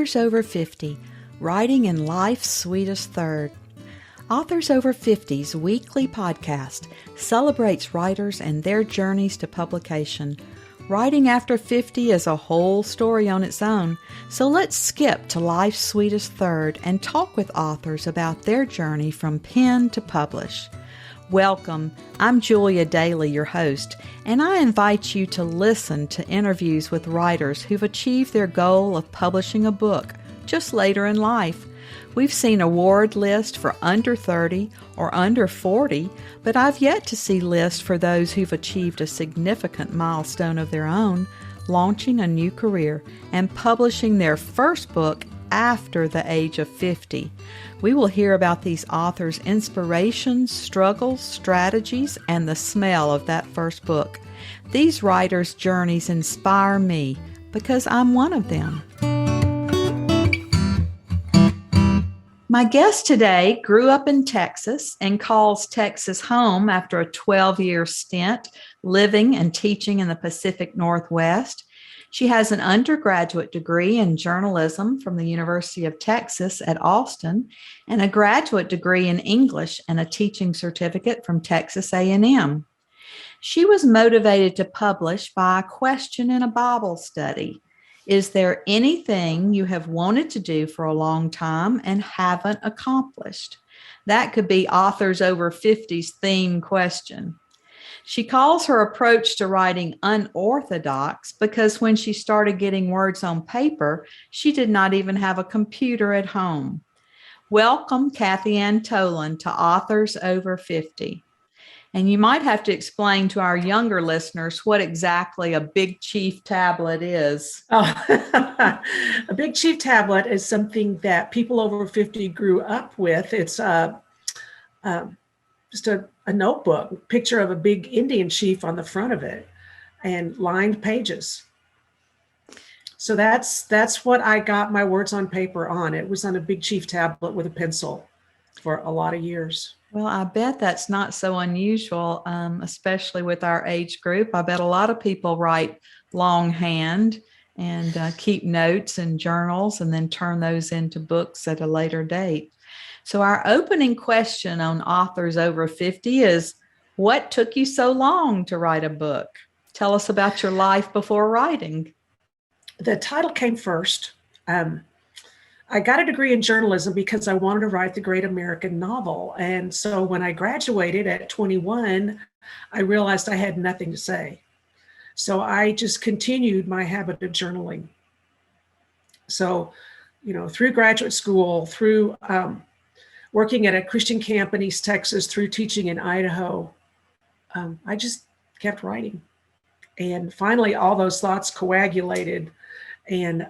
Authors Over 50, Writing in Life's Sweetest Third. Authors Over 50's weekly podcast celebrates writers and their journeys to publication. Writing after 50 is a whole story on its own, so let's skip to life's sweetest third and talk with authors about their journey from pen to publish. Welcome, I'm Julia Daly, your host, and I invite you to listen to interviews with writers who've achieved their goal of publishing a book just later in life. We've seen award lists for under 30 or under 40, but I've yet to see lists for those who've achieved a significant milestone of their own, launching a new career and publishing their first book after the age of 50. We will hear about these authors' inspirations, struggles, strategies, and the smell of that first book. These writers' journeys inspire me because I'm one of them. My guest today grew up in Texas and calls Texas home after a 12-year stint living and teaching in the Pacific Northwest. She has an undergraduate degree in journalism from the University of Texas at Austin and a graduate degree in English and a teaching certificate from Texas A&M. She was motivated to publish by a question in a Bible study. Is there anything you have wanted to do for a long time and haven't accomplished? That could be Authors Over 50's theme question. She calls her approach to writing unorthodox because when she started getting words on paper, she did not even have a computer at home. Welcome, Ann Tolan, to Authors Over 50. And you might have to explain to our younger listeners what exactly a Big Chief tablet is. Oh, a Big Chief tablet is something that people over 50 grew up with. It's just a notebook, picture of a big Indian chief on the front of it, and lined pages. So that's what I got my words on paper on. It was on a Big Chief tablet with a pencil for a lot of years. Well, I bet that's not so unusual, especially with our age group. I bet a lot of people write longhand and keep notes and journals and then turn those into books at a later date. So our opening question on Authors Over 50 is, what took you so long to write a book? Tell us about your life before writing. The title came first. I got a degree in journalism because I wanted to write the great American novel. And so when I graduated at 21, I realized I had nothing to say. So I just continued my habit of journaling. So, through graduate school, through working at a Christian camp in East Texas, through teaching in Idaho, I just kept writing. And finally, all those thoughts coagulated, and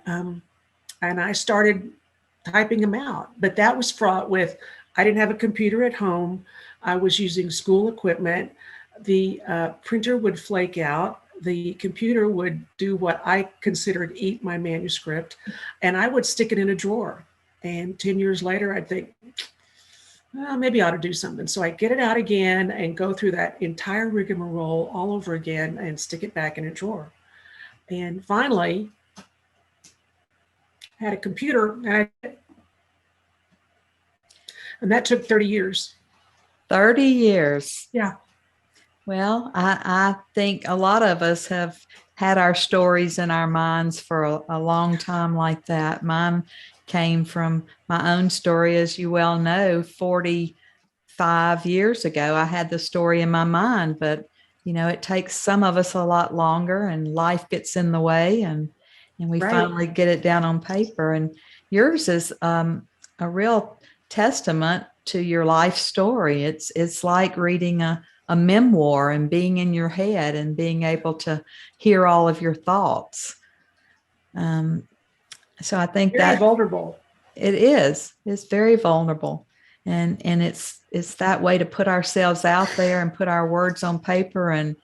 I started typing them out. But that was fraught with, I didn't have a computer at home. I was using school equipment. The printer would flake out. The computer would do what I considered eat my manuscript, and I would stick it in a drawer. And 10 years later, I'd think, well, maybe I ought to do something. So I get it out again and go through that entire rigmarole all over again and stick it back in a drawer. And finally, I had a computer, and that took 30 years. 30 years. Yeah. Well, I think a lot of us have had our stories in our minds for a long time like that. Mine came from my own story, as you well know. 45 years ago, I had the story in my mind, but it takes some of us a lot longer, and life gets in the way, and we Right. finally get it down on paper. And yours is a real testament to your life story. It's like reading a memoir and being in your head and being able to hear all of your thoughts. So I think Very vulnerable. It is. It's very vulnerable. And it's that way to put ourselves out there and put our words on paper and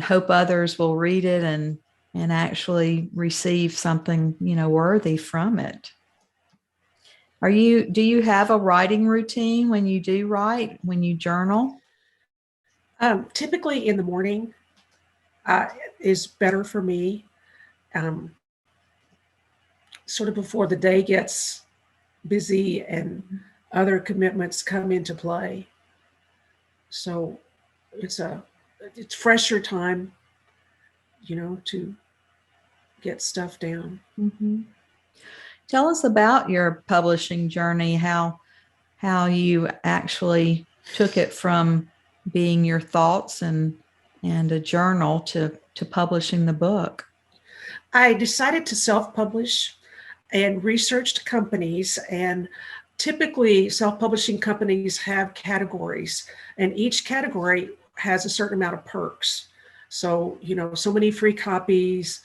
hope others will read it and actually receive something, worthy from it. Do you have a writing routine when you do write, when you journal? Typically in the morning is better for me. sort of before the day gets busy and other commitments come into play. So it's fresher time, to get stuff down. Mm-hmm. Tell us about your publishing journey, how you actually took it from being your thoughts and a journal to publishing the book. I decided to self-publish and researched companies, and typically self-publishing companies have categories, and each category has a certain amount of perks. So, so many free copies,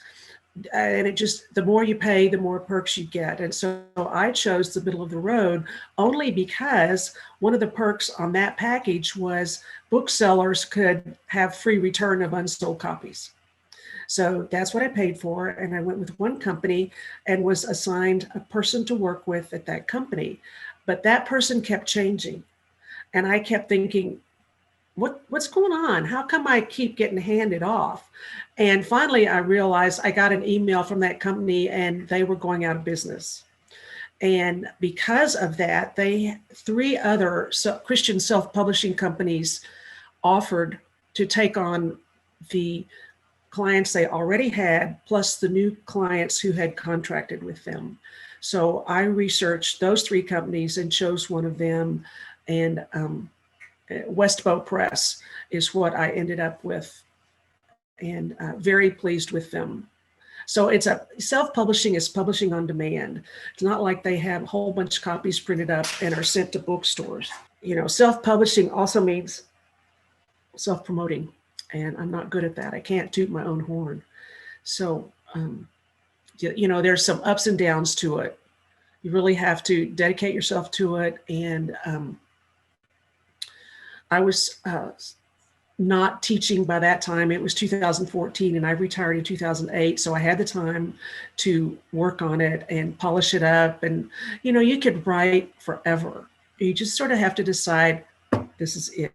and the more you pay, the more perks you get. And so I chose the middle of the road only because one of the perks on that package was booksellers could have free return of unsold copies. So that's what I paid for. And I went with one company and was assigned a person to work with at that company. But that person kept changing. And I kept thinking, what's going on? How come I keep getting handed off? And finally, I realized I got an email from that company and they were going out of business. And because of that, three other Christian self-publishing companies offered to take on the clients they already had, plus the new clients who had contracted with them. So I researched those three companies and chose one of them, and Westbow Press is what I ended up with, and very pleased with them. So self-publishing is publishing on demand. It's not like they have a whole bunch of copies printed up and are sent to bookstores. Self-publishing also means self-promoting. And I'm not good at that. I can't toot my own horn. So, there's some ups and downs to it. You really have to dedicate yourself to it. And I was not teaching by that time. It was 2014 and I retired in 2008. So I had the time to work on it and polish it up. And, you could write forever. You just sort of have to decide, this is it.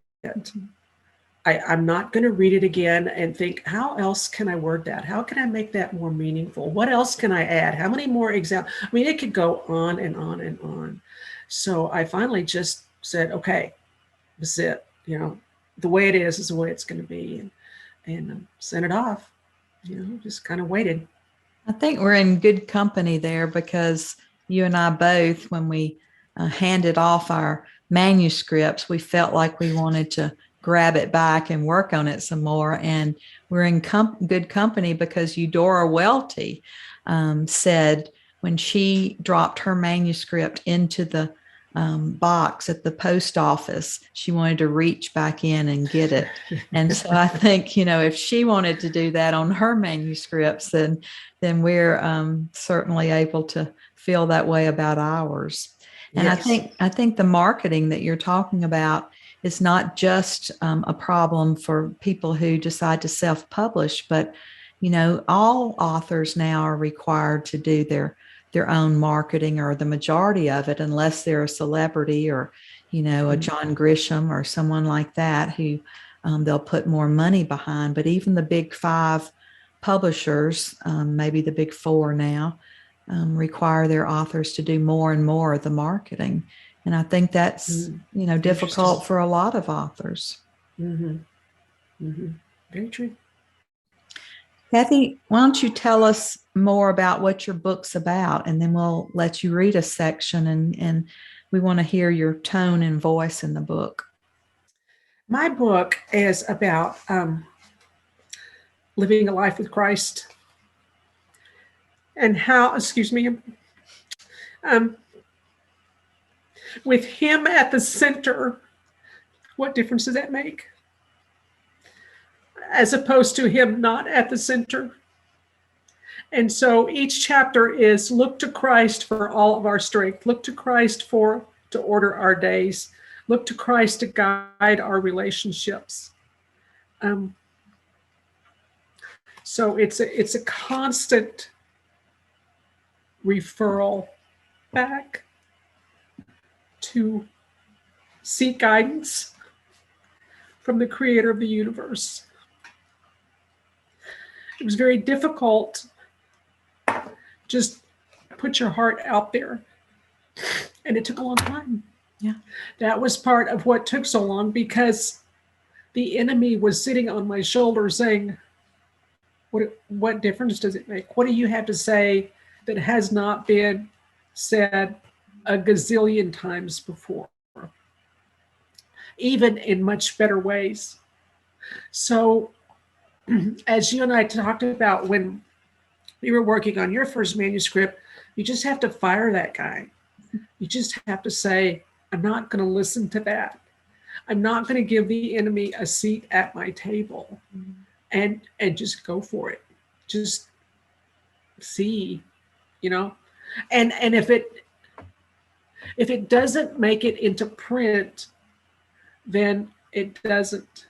I'm not going to read it again and think, how else can I word that? How can I make that more meaningful? What else can I add? How many more examples? I mean, it could go on and on and on. So I finally just said, okay, this is it. The way it is the way it's going to be, and sent it off. Just kind of waited. I think we're in good company there, because you and I both, when we handed off our manuscripts, we felt like we wanted to grab it back and work on it some more. And we're in good company, because Eudora Welty said when she dropped her manuscript into the box at the post office, she wanted to reach back in and get it. And so I think, if she wanted to do that on her manuscripts, then we're certainly able to feel that way about ours. And yes. I think the marketing that you're talking about is not just a problem for people who decide to self-publish, but all authors now are required to do their own marketing, or the majority of it, unless they're a celebrity or a John Grisham or someone like that, who they'll put more money behind. But even the big five publishers, maybe the big four now, require their authors to do more and more of the marketing. And I think that's, difficult for a lot of authors. Mm-hmm. Mm-hmm. Very true. Kathy, why don't you tell us more about what your book's about, and then we'll let you read a section, and we want to hear your tone and voice in the book. My book is about living a life with Christ, and how, with Him at the center, what difference does that make? As opposed to Him not at the center. And so each chapter is look to Christ for all of our strength. Look to Christ to order our days. Look to Christ to guide our relationships. So it's a constant referral back to seek guidance from the Creator of the universe. It was very difficult just put your heart out there. And it took a long time. Yeah. That was part of what took so long, because the enemy was sitting on my shoulder saying, what difference does it make? What do you have to say that has not been said a gazillion times before, even in much better ways? So as you and I talked about when we were working on your first manuscript, you just have to fire that guy. You just have to say, I'm not going to listen to that. I'm not going to give the enemy a seat at my table, and just go for it. Just see, and if it doesn't make it into print, then it doesn't.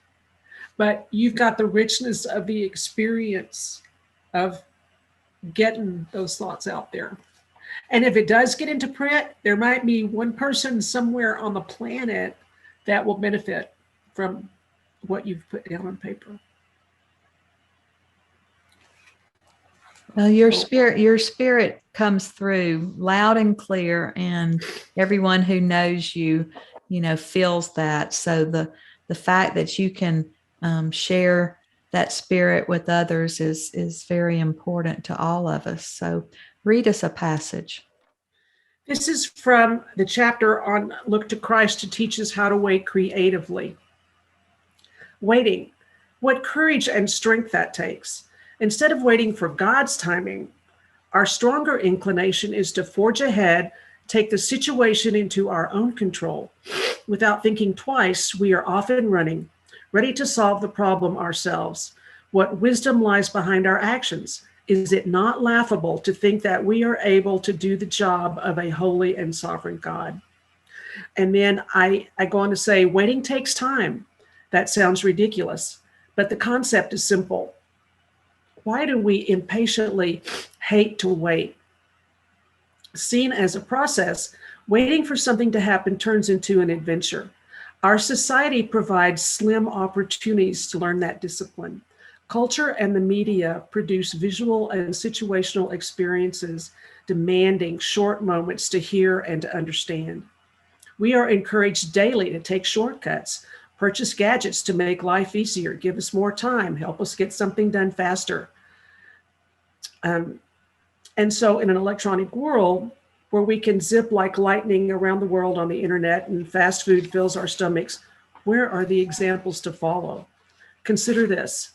But you've got the richness of the experience of getting those thoughts out there. And if it does get into print, there might be one person somewhere on the planet that will benefit from what you've put down on paper. Well, your spirit comes through loud and clear, and everyone who knows you, feels that. So the fact that you can share that spirit with others is very important to all of us. So read us a passage. This is from the chapter on Look to Christ to teach us how to wait creatively. Waiting, what courage and strength that takes. Instead of waiting for God's timing, our stronger inclination is to forge ahead, take the situation into our own control. Without thinking twice, we are off and running, ready to solve the problem ourselves. What wisdom lies behind our actions? Is it not laughable to think that we are able to do the job of a holy and sovereign God? And then I go on to say, waiting takes time. That sounds ridiculous, but the concept is simple. Why do we impatiently hate to wait? Seen as a process, waiting for something to happen turns into an adventure. Our society provides slim opportunities to learn that discipline. Culture and the media produce visual and situational experiences demanding short moments to hear and to understand. We are encouraged daily to take shortcuts, purchase gadgets to make life easier, give us more time, help us get something done faster. And so in an electronic world where we can zip like lightning around the world on the internet and fast food fills our stomachs, where are the examples to follow? Consider this.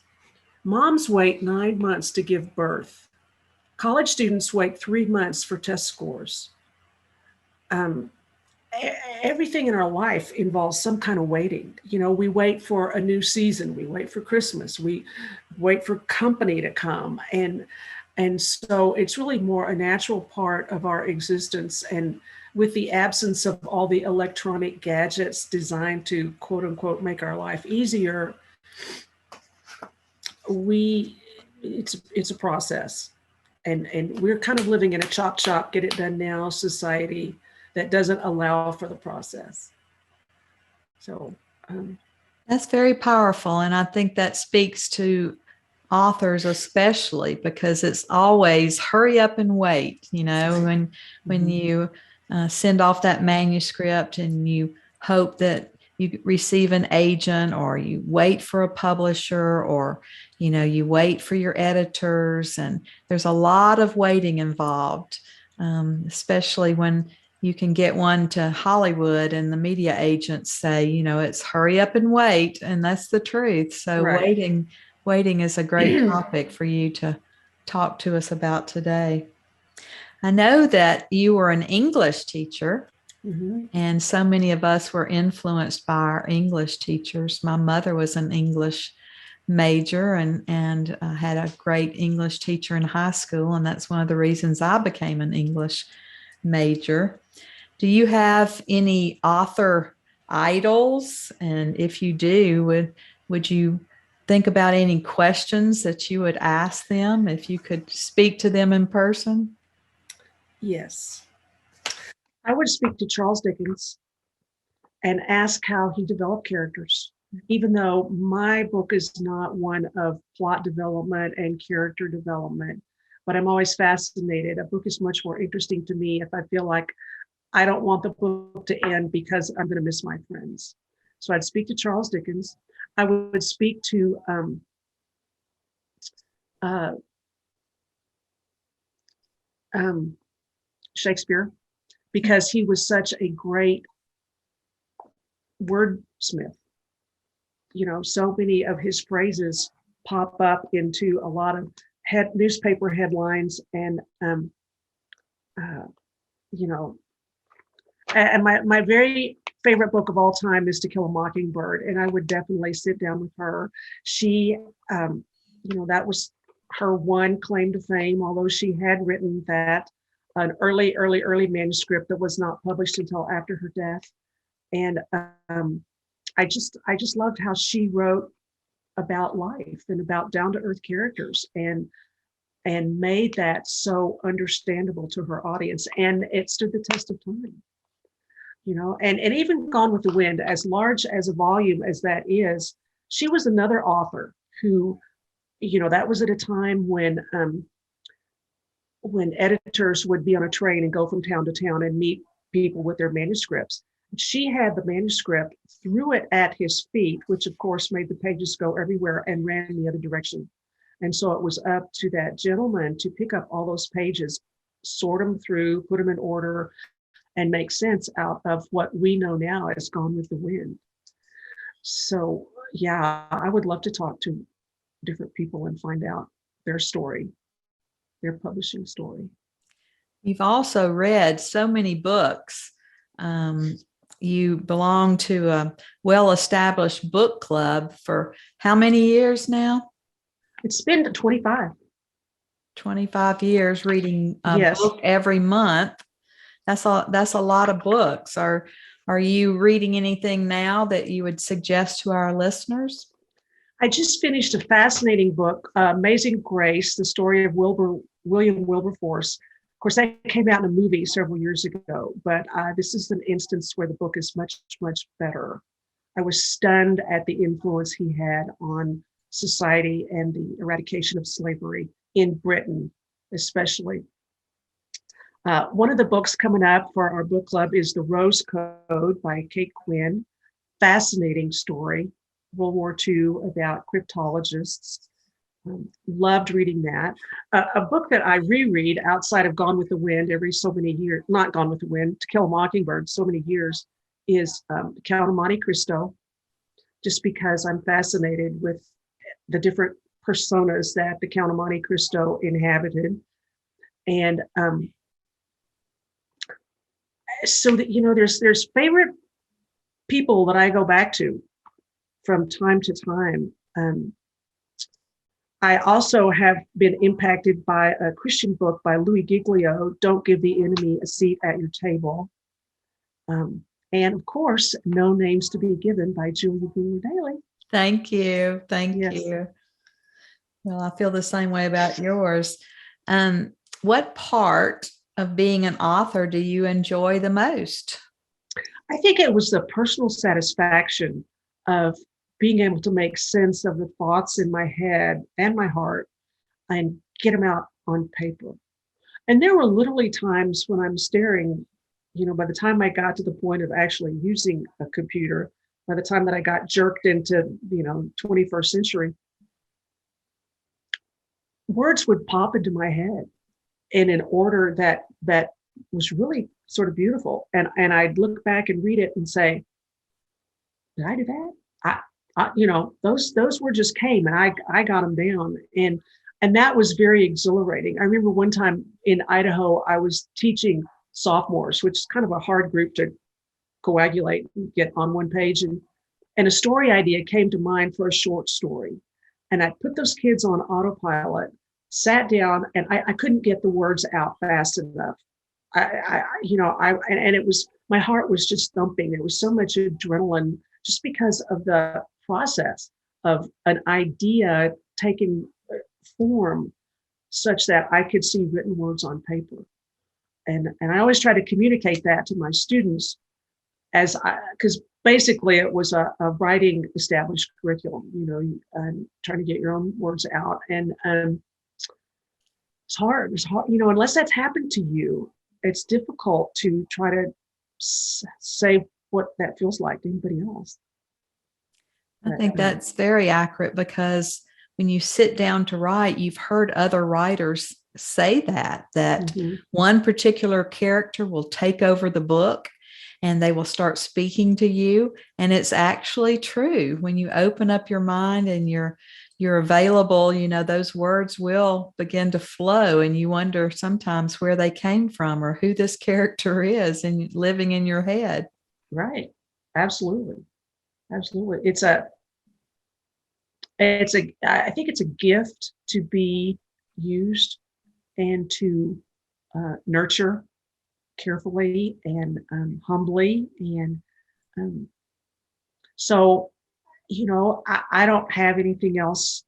Moms wait 9 months to give birth. College students wait 3 months for test scores. Everything in our life involves some kind of waiting. We wait for a new season. We wait for Christmas. We wait for company to come. And so it's really more a natural part of our existence. And with the absence of all the electronic gadgets designed to, quote unquote, make our life easier, it's a process. And we're kind of living in a chop, get it done now society that doesn't allow for the process. So that's very powerful. And I think that speaks to authors especially, because it's always hurry up and wait. When you send off that manuscript and you hope that you receive an agent, or you wait for a publisher, or you wait for your editors, and there's a lot of waiting involved, especially when you can get one to Hollywood and the media agents say, it's hurry up and wait, and that's the truth. So right. Waiting is a great topic for you to talk to us about today. I know that you were an English teacher, and so many of us were influenced by our English teachers. My mother was an English major and had a great English teacher in high school, and that's one of the reasons I became an English major. Do you have any author idols? And if you do, would you think about any questions that you would ask them if you could speak to them in person? Yes. I would speak to Charles Dickens and ask how he developed characters. Even though my book is not one of plot development and character development, but I'm always fascinated. A book is much more interesting to me if I feel like I don't want the book to end because I'm going to miss my friends. So I'd speak to Charles Dickens. I would speak to uh, um, Shakespeare, because he was such a great wordsmith. So many of his phrases pop up into a lot of newspaper headlines, and uh, you know, and my very favorite book of all time is To Kill a Mockingbird, and I would definitely sit down with her. She, that was her one claim to fame, although she had written that an early manuscript that was not published until after her death. And I just loved how she wrote about life and about down to earth characters, and made that so understandable to her audience, and it stood the test of time. And even Gone with the Wind, as large as a volume as that is, she was another author who, that was at a time when editors would be on a train and go from town to town and meet people with their manuscripts. She had the manuscript, threw it at his feet, which of course made the pages go everywhere, and ran the other direction. And so it was up to that gentleman to pick up all those pages, sort them through, put them in order, and make sense out of what we know now as Gone with the Wind. So yeah, I would love to talk to different people and find out their story, their publishing story. You've also read so many books. You belong to a well-established book club for how many years now? It's been 25. 25 years, reading a Yes. book every month. That's a lot of books. Are you reading anything now that you would suggest to our listeners? I just finished a fascinating book, Amazing Grace, the story of William Wilberforce. Of course, that came out in a movie several years ago, but this is an instance where the book is much, much better. I was stunned at the influence he had on society and the eradication of slavery in Britain, especially. One of the books coming up for our book club is The Rose Code by Kate Quinn. Fascinating story, World War II, about cryptologists. Loved reading that. A book that I reread outside of Gone with the Wind every so many years, not Gone with the Wind, To Kill a Mockingbird, so many years, is Count of Monte Cristo, just because I'm fascinated with the different personas that the Count of Monte Cristo inhabited. And so that, there's favorite people that I go back to from time to time. I also have been impacted by a Christian book by Louis Giglio, Don't Give the Enemy a Seat at Your Table. And of course, No Names to Be Given by Julia Brewer Daly. Thank you. Thank you. Well, I feel the same way about yours. What part of being an author do you enjoy the most? I think it was the personal satisfaction of being able to make sense of the thoughts in my head and my heart and get them out on paper. And there were literally times when I'm staring, by the time I got to the point of actually using a computer, by the time that I got jerked into, 21st century, words would pop into my head in an order that was really sort of beautiful. And I'd look back and read it and say, did I do that? Those words just came, and I got them down, and that was very exhilarating. I remember one time in Idaho, I was teaching sophomores, which is kind of a hard group to coagulate and get on one page, and a story idea came to mind for a short story, and I put those kids on autopilot, sat down, and I couldn't get the words out fast enough. And it was, my heart was just thumping. There was so much adrenaline just because of the process of an idea taking form such that I could see written words on paper. And I always try to communicate that to my students because basically it was a writing established curriculum, trying to get your own words out. And it's hard. It's hard, unless that's happened to you, it's difficult to try to say what that feels like to anybody else. I think that's very accurate, because when you sit down to write, you've heard other writers say that mm-hmm. one particular character will take over the book and they will start speaking to you. And it's actually true. When you open up your mind and you're available, those words will begin to flow, and you wonder sometimes where they came from or who this character is and living in your head. Right. Absolutely. Absolutely. I think it's a gift to be used and to nurture carefully and humbly. And so, I don't have anything else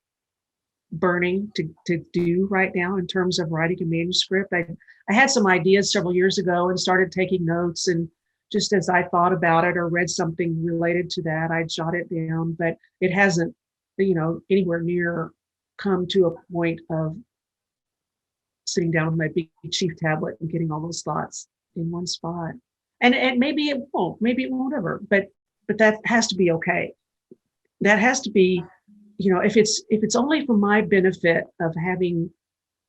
burning to do right now in terms of writing a manuscript. I had some ideas several years ago and started taking notes, and just as I thought about it or read something related to that, I'd jot it down, but it hasn't, anywhere near come to a point of sitting down with my big chief tablet and getting all those thoughts in one spot. And maybe it won't ever, but that has to be okay. That has to be, if it's only for my benefit of having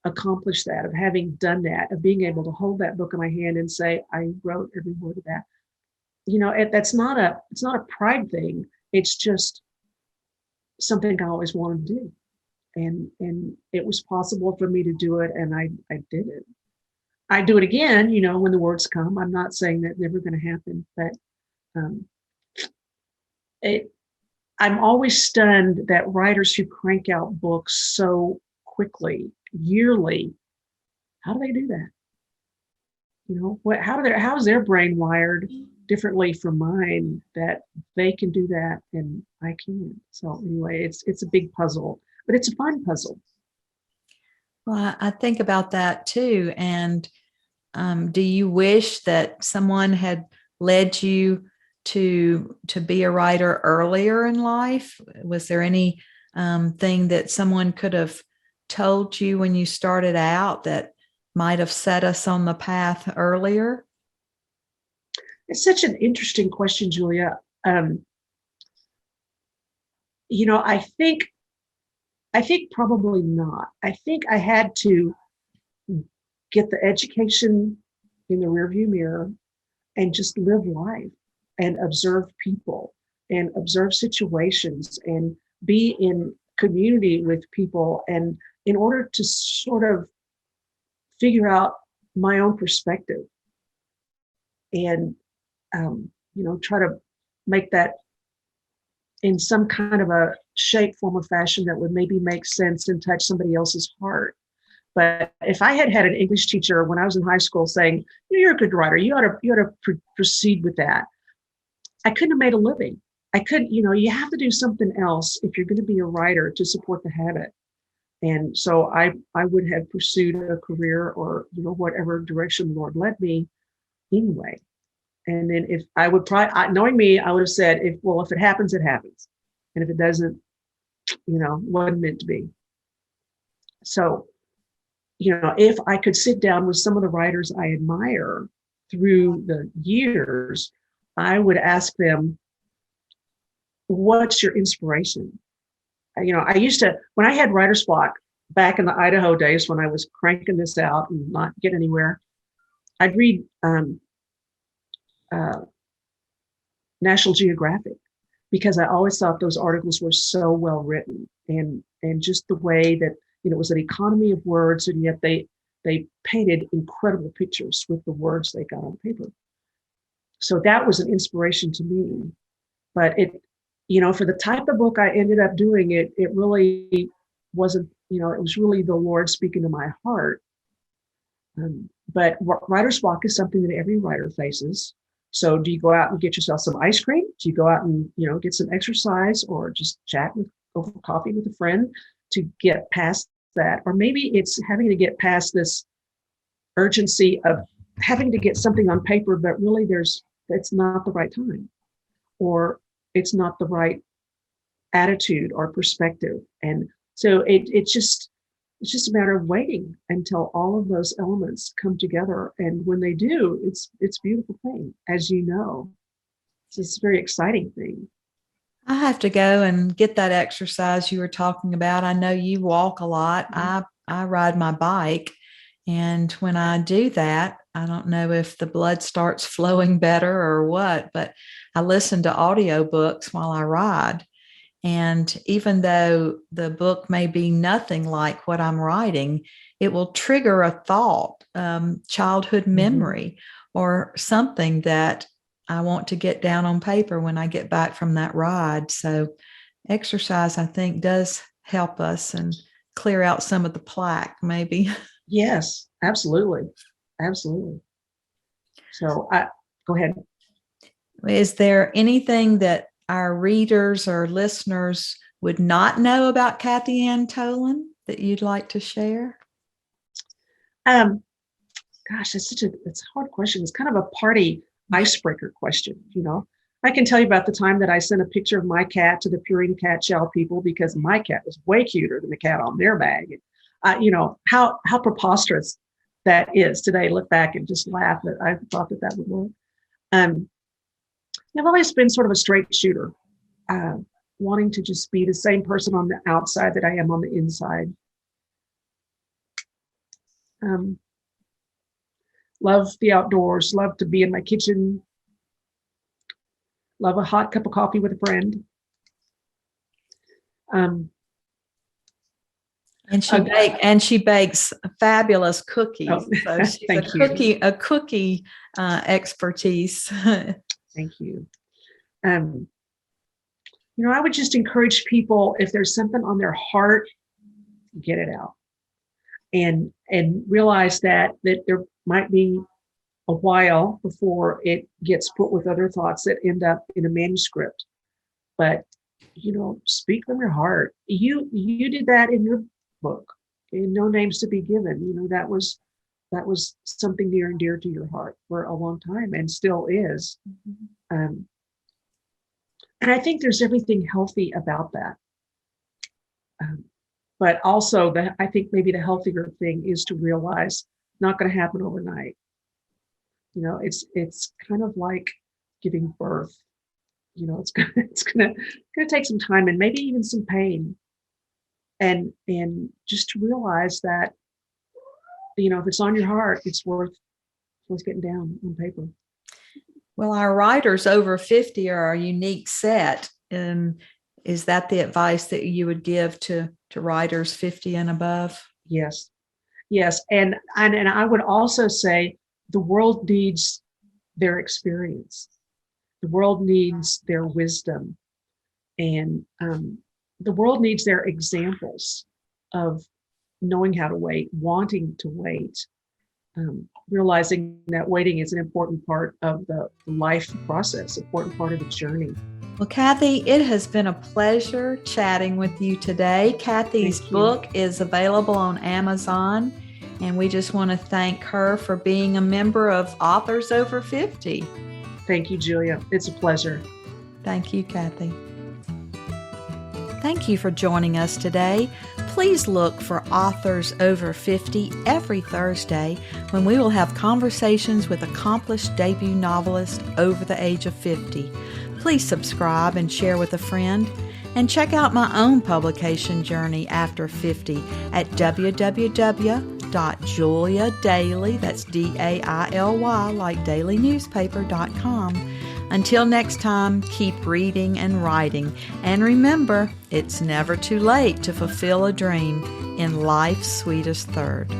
accomplished that, of having done that, of being able to hold that book in my hand and say, I wrote every word of that. It's not a pride thing. It's just something I always wanted to do. And it was possible for me to do it, and I did it. I do it again, when the words come. I'm not saying that's never going to happen, but I'm always stunned that writers who crank out books so quickly, yearly, how do they do that? How is their brain wired differently from mine that they can do that and I can't? So anyway, it's a big puzzle, but it's a fun puzzle. Well, I think about that too. And do you wish that someone had led you to be a writer earlier in life? Was there any thing that someone could have told you when you started out that might have set us on the path earlier? It's such an interesting question, Julia. I think probably not. I think I had to get the education in the rearview mirror and just live life and observe people and observe situations and be in community with people, and in order to sort of figure out my own perspective and try to make that in some kind of a shape, form, or fashion that would maybe make sense and touch somebody else's heart. But if I had had an English teacher when I was in high school saying, "You're a good writer, you ought to proceed with that," I couldn't have made a living. I couldn't, you have to do something else if you're going to be a writer to support the habit. And so I would have pursued a career or, whatever direction the Lord led me anyway. And then if I would knowing me, I would have said, if it happens, it happens. And if it doesn't, wasn't meant to be. So, if I could sit down with some of the writers I admire through the years, I would ask them, what's your inspiration? I used to, when I had writer's block back in the Idaho days, when I was cranking this out and not getting anywhere, I'd read National Geographic, because I always thought those articles were so well written, and just the way that, it was an economy of words, and yet they painted incredible pictures with the words they got on paper. So that was an inspiration to me. But for the type of book I ended up doing, it really wasn't, it was really the Lord speaking to my heart. But writer's block is something that every writer faces. So do you go out and get yourself some ice cream? Do you go out and, get some exercise, or just chat over coffee with a friend to get past that? Or maybe it's having to get past this urgency of having to get something on paper, but really it's not the right time, or it's not the right attitude or perspective. And so it just, It's just a matter of waiting until all of those elements come together. And when they do, it's a beautiful thing, as you know. It's a very exciting thing. I have to go and get that exercise you were talking about. I know you walk a lot. I ride my bike. And when I do that, I don't know if the blood starts flowing better or what, but I listen to audiobooks while I ride. And even though the book may be nothing like what I'm writing, it will trigger a thought, childhood memory, or something that I want to get down on paper when I get back from that ride. So exercise, I think, does help us and clear out some of the plaque, maybe. Yes, absolutely. Absolutely. So go ahead. Is there anything that our readers or listeners would not know about Kathy Ann Tolan that you'd like to share? Gosh, it's a hard question. It's kind of a party icebreaker question, I can tell you about the time that I sent a picture of my cat to the Purine cat shell people because my cat was way cuter than the cat on their bag. How preposterous that is today. Look back and just laugh that I thought that would work. I've always been sort of a straight shooter, wanting to just be the same person on the outside that I am on the inside. Love the outdoors, love to be in my kitchen, love a hot cup of coffee with a friend. And she bakes fabulous cookies. Oh, so she's a cookie expertise. Thank you. I would just encourage people, if there's something on their heart, get it out, and realize that there might be a while before it gets put with other thoughts that end up in a manuscript. But speak from your heart. You did that in your book, and No Names to Be Given. That was something near and dear to your heart for a long time, and still is. And I think there's everything healthy about that. But also, I think maybe the healthier thing is to realize it's not going to happen overnight. It's kind of like giving birth. It's gonna take some time and maybe even some pain, and just to realize that if it's on your heart, it's worth getting down on paper. Well, our writers over 50 are a unique set. Is that the advice that you would give to writers 50 and above? Yes. And I would also say the world needs their experience. The world needs their wisdom. And the world needs their examples of knowing how to wait, wanting to wait, realizing that waiting is an important part of the life process, important part of the journey. Well, Kathy, it has been a pleasure chatting with you today. Kathy's book is available on Amazon, and we just want to thank her for being a member of Authors Over 50. Thank you, Julia. It's a pleasure. Thank you, Kathy. Thank you for joining us today. Please look for Authors Over 50 every Thursday when we will have conversations with accomplished debut novelists over the age of 50. Please subscribe and share with a friend. And check out my own publication journey after 50 at www.juliadaily, that's DAILY, like dailynewspaper.com. Until next time, keep reading and writing. And remember, it's never too late to fulfill a dream in life's sweetest third.